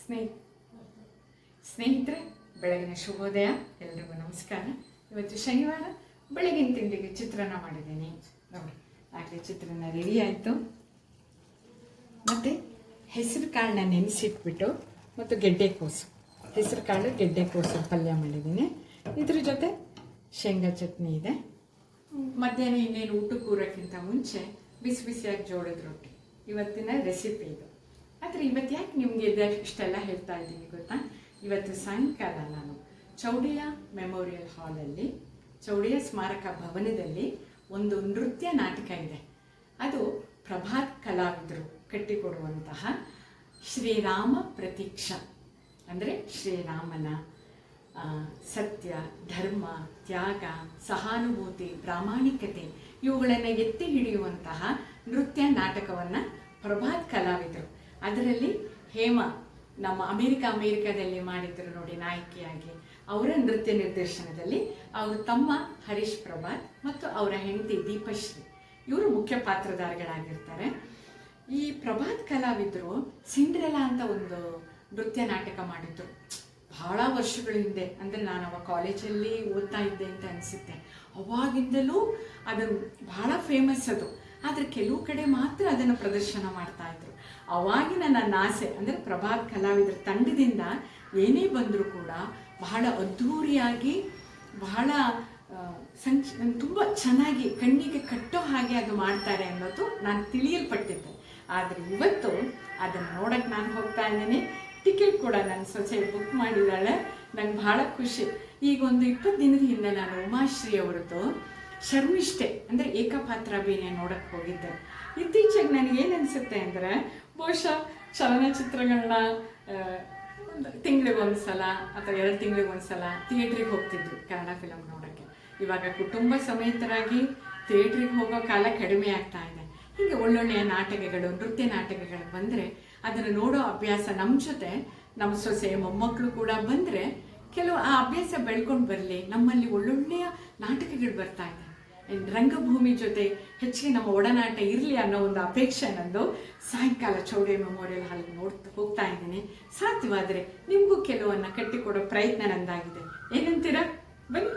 ಸ್ನೇಹಿ ಸ್ನೇಹಿತರೆ, ಬೆಳಗಿನ ಶುಭೋದಯ. ಎಲ್ರಿಗೂ ನಮಸ್ಕಾರ. ಇವತ್ತು ಶನಿವಾರ ಬೆಳಗಿನ ತಿಂಡಿಗೆ ಚಿತ್ರಾನ್ನ ಮಾಡಿದ್ದೀನಿ ನೋಡಿ. ಆಗಲೇ ಚಿತ್ರಾನ್ನ ರೆಡಿ ಆಯಿತು. ಮತ್ತು ಹೆಸರು ಕಾಳನ್ನ ನೆನೆಸಿಟ್ಬಿಟ್ಟು ಮತ್ತು ಗೆಡ್ಡೆಕೋಸು, ಹೆಸರು ಕಾಳು ಗೆಡ್ಡೆಕೋಸು ಪಲ್ಯ ಮಾಡಿದ್ದೀನಿ. ಇದ್ರ ಜೊತೆ ಶೇಂಗಾ ಚಟ್ನಿ ಇದೆ. ಮಧ್ಯಾಹ್ನ ಇನ್ನೇನು ಊಟ ಕೂರೋಕ್ಕಿಂತ ಮುಂಚೆ ಬಿಸಿ ಬಿಸಿಯಾಗಿ ಜೋಳದ ರೊಟ್ಟಿ ಇವತ್ತಿನ ರೆಸಿಪಿ ಇದು. ಆದರೆ ಇವತ್ತು ಯಾಕೆ ನಿಮಗೆ ಇಷ್ಟೆಲ್ಲ ಹೇಳ್ತಾ ಇದ್ದೀನಿ ಗೊತ್ತಾ? ಇವತ್ತು ಸಾಯಂಕಾಲ ನಾನು ಚೌಡಿಯ ಮೆಮೋರಿಯಲ್ ಹಾಲಲ್ಲಿ, ಚೌಡಿಯ ಸ್ಮಾರಕ ಭವನದಲ್ಲಿ ಒಂದು ನೃತ್ಯ ನಾಟಕ ಇದೆ. ಅದು ಪ್ರಭಾತ್ ಕಲಾವಿದರು ಕಟ್ಟಿಕೊಡುವಂತಹ ಶ್ರೀರಾಮ ಪ್ರತೀಕ್ಷಾ, ಅಂದರೆ ಶ್ರೀರಾಮನ ಸತ್ಯ, ಧರ್ಮ, ತ್ಯಾಗ, ಸಹಾನುಭೂತಿ, ಪ್ರಾಮಾಣಿಕತೆ ಇವುಗಳನ್ನು ಎತ್ತಿ ಹಿಡಿಯುವಂತಹ ನೃತ್ಯ ನಾಟಕವನ್ನು ಪ್ರಭಾತ್ ಕಲಾವಿದರು, ಅದರಲ್ಲಿ ಹೇಮಾ ನಮ್ಮ ಅಮೇರಿಕಾದಲ್ಲಿ ಮಾಡಿದ್ರು ನೋಡಿ ನಾಯಕಿಯಾಗಿ, ಅವರ ನೃತ್ಯ ನಿರ್ದೇಶನದಲ್ಲಿ ಅವ್ರ ತಮ್ಮ ಹರೀಶ್ ಪ್ರಭಾತ್ ಮತ್ತು ಅವರ ಹೆಂಡತಿ ದೀಪಶ್ರೀ ಇವರು ಮುಖ್ಯ ಪಾತ್ರಧಾರಿಗಳಾಗಿರ್ತಾರೆ. ಈ ಪ್ರಭಾತ್ ಕಲಾವಿದರು ಸಿಂಡ್ರೆಲಾ ಅಂತ ಒಂದು ನೃತ್ಯ ನಾಟಕ ಮಾಡಿದ್ರು ಬಹಳ ವರ್ಷಗಳ ಹಿಂದೆ. ಅಂದರೆ ನಾನು ಅವಾಗ ಕಾಲೇಜಲ್ಲಿ ಓದ್ತಾ ಇದ್ದೆ ಅಂತ ಅನಿಸುತ್ತೆ. ಅವಾಗಿಂದಲೂ ಅದು ಬಹಳ ಫೇಮಸ್ ಅದು. ಆದರೆ ಕೆಲವು ಕಡೆ ಮಾತ್ರ ಅದನ್ನು ಪ್ರದರ್ಶನ ಮಾಡ್ತಾ ಇದ್ರು. ಅವಾಗಿನ ನನ್ನ ಆಸೆ ಅಂದರೆ ಪ್ರಭಾತ್ ಕಲಾವಿದರ ತಂಡದಿಂದ ಏನೇ ಬಂದರೂ ಕೂಡ ಬಹಳ ಅದ್ಧೂರಿಯಾಗಿ, ಬಹಳ ತುಂಬ ಚೆನ್ನಾಗಿ ಕಣ್ಣಿಗೆ ಕಟ್ಟೋ ಹಾಗೆ ಅದು ಮಾಡ್ತಾರೆ ಅನ್ನೋದು ನಾನು ತಿಳಿಯಲ್ಪಟ್ಟಿದ್ದೆ. ಆದರೆ ಇವತ್ತು ಅದನ್ನು ನೋಡೋಕ್ಕೆ ನಾನು ಹೋಗ್ತಾ ಇದ್ದೀನಿ. ಟಿಕೆಟ್ ಕೂಡ ನನ್ನ ಸೊಸೆ ಬುಕ್ ಮಾಡಿದ್ದಾಳೆ. ನಂಗೆ ಬಹಳ ಖುಷಿ. ಈಗ ಒಂದು 20 ದಿನದ ಹಿಂದೆ ನಾನು ಉಮಾಶ್ರೀ ಅವರದ್ದು ಶರ್ಮಿಷ್ಠೆ ಅಂದರೆ ಏಕಪಾತ್ರ ಅಭಿನಯ ನೋಡೋಕ್ಕೆ ಹೋಗಿದ್ದೆ. ಇತ್ತೀಚೆಗೆ ನನಗೇನು ಅನಿಸುತ್ತೆ ಅಂದರೆ, ಬಹುಶಃ ಚಲನಚಿತ್ರಗಳನ್ನ ತಿಂಗಳಿಗೆ ಒಂದು ಸಲ ಅಥವಾ 2 ತಿಂಗಳಿಗೆ ಒಂದು ಸಲ ಥಿಯೇಟ್ರಿಗೆ ಹೋಗ್ತಿದ್ರು ಕನ್ನಡ ಫಿಲಮ್ ನೋಡೋಕ್ಕೆ. ಇವಾಗ ಕುಟುಂಬ ಸಮೇತರಾಗಿ ಥಿಯೇಟ್ರಿಗೆ ಹೋಗೋ ಕಾಲ ಕಡಿಮೆ ಆಗ್ತಾ ಇದೆ. ಹೀಗೆ ಒಳ್ಳೊಳ್ಳೆಯ ನಾಟಕಗಳು, ನೃತ್ಯ ನಾಟಕಗಳು ಬಂದರೆ ಅದನ್ನು ನೋಡೋ ಅಭ್ಯಾಸ ನಮ್ಮ ಜೊತೆ ನಮ್ಮ ಸೊಸೆ ಮೊಮ್ಮಕ್ಕಳು ಕೂಡ ಬಂದರೆ ಕೆಲವು ಆ ಅಭ್ಯಾಸ ಬೆಳ್ಕೊಂಡು ಬರಲಿ. ನಮ್ಮಲ್ಲಿ ಒಳ್ಳೊಳ್ಳೆಯ ನಾಟಕಗಳು ಬರ್ತಾ ಇದೆ. ರಂಗಭೂಮಿ ಜೊತೆ ಹೆಚ್ಚಿಗೆ ನಮ್ಮ ಒಡನಾಟ ಇರಲಿ ಅನ್ನೋ ಒಂದು ಅಪೇಕ್ಷೆ ನಂದು. ಸಾಯಂಕಾಲ ಚೌಡಿಯ ಮೆಮೋರಿಯಲ್ ಹಾಲ್ಗೆ ಹೋಗ್ತಾ ಇದ್ದೀನಿ. ಸಾಧ್ಯವಾದರೆ ನಿಮಗೂ ಕೆಲವನ್ನು ಕಟ್ಟಿಕೊಡೋ ಪ್ರಯತ್ನ ನಂದಾಗಿದೆ. ಏನಂತೀರಾ? ಬನ್ನಿ.